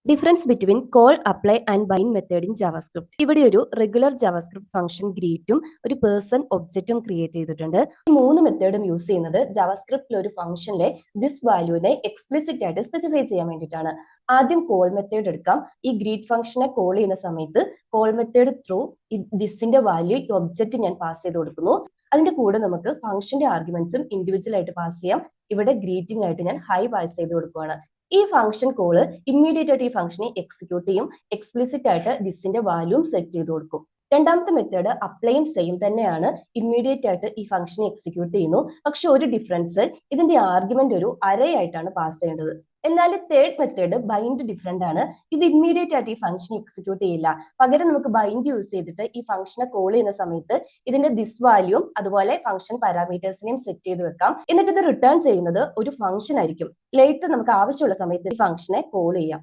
Difference between call apply and bind method in JavaScript. ഇവിടെ ഒരു regular JavaScript function ഗ്രീറ്റും ഒരു person ഒബ്ജക്റ്റും create ചെയ്തിട്ടുണ്ട്. ഈ മൂന്ന് മെത്തേഡും യൂസ് ചെയ്യുന്നത് ജാവാസ്ക്രിപ്റ്റിലെ ഒരു ഫംഗ്ഷനിലെ ദിസ് വാല്യൂവിനെ എക്സ്പ്ലിസിറ്റ് ആയിട്ട് സ്പെസിഫൈ ചെയ്യാൻ വേണ്ടിയിട്ടാണ്. ആദ്യം കോൾ മെത്തേഡ് എടുക്കാം. ഈ ഗ്രീറ്റ് ഫംഗ്ഷനെ കോൾ ചെയ്യുന്ന സമയത്ത് കോൾ മെത്തേഡ് ത്രൂ ദിസിന്റെ വാല്യൂ ഈ ഒബ്ജക്റ്റ് ഞാൻ പാസ് ചെയ്ത് കൊടുക്കുന്നു. അതിന്റെ കൂടെ നമുക്ക് ഫംഗ്ഷന്റെ ആർഗ്യുമെന്റ്സും ഇൻഡിവിജ്വൽ ആയിട്ട് പാസ് ചെയ്യാം. ഇവിടെ ഗ്രീറ്റിംഗ് ആയിട്ട് ഞാൻ ഹൈ പാസ് ചെയ്ത് കൊടുക്കുകയാണ്. ഈ ഫംഗ്ഷൻ കോള് ഇമ്മീഡിയറ്റ് ആയിട്ട് ഈ ഫംഗ്ഷനെ എക്സിക്യൂട്ട് ചെയ്യും. എക്സ്പ്ലിസിറ്റ് ആയിട്ട് ദിസിന്റെ വാല്യൂം സെറ്റ് ചെയ്ത് കൊടുക്കും. രണ്ടാമത്തെ മെത്തേഡ് അപ്ലൈയും സെയിം തന്നെയാണ്. ഇമ്മീഡിയറ്റ് ആയിട്ട് ഈ ഫംഗ്ഷനെ എക്സിക്യൂട്ട് ചെയ്യുന്നു. പക്ഷെ ഒരു ഡിഫറൻസ്, ഇതിന്റെ ആർഗ്യുമെന്റ് ഒരു അറേ ആയിട്ടാണ് പാസ് ചെയ്യേണ്ടത്. എന്നാൽ തേർഡ് മെത്തേഡ് ബൈൻഡ് ഡിഫറെന്റ് ആണ്. ഇത് ഇമ്മീഡിയറ്റ് ആയിട്ട് ഈ ഫംഗ്ഷൻ എക്സിക്യൂട്ട് ചെയ്യില്ല. പകരം നമുക്ക് ബൈൻഡ് യൂസ് ചെയ്തിട്ട് ഈ ഫംഗ്ഷനെ കോൾ ചെയ്യുന്ന സമയത്ത് ഇതിന്റെ ദിസ് വാല്യൂം അതുപോലെ ഫംഗ്ഷൻ പാരാമീറ്റേഴ്സിനെയും സെറ്റ് ചെയ്ത് വെക്കാം. എന്നിട്ട് ഇത് റിട്ടേൺ ചെയ്യുന്നത് ഒരു ഫംഗ്ഷൻ ആയിരിക്കും. ലേറ്റർ നമുക്ക് ആവശ്യമുള്ള സമയത്ത് ഈ ഫംഗ്ഷനെ കോൾ ചെയ്യാം.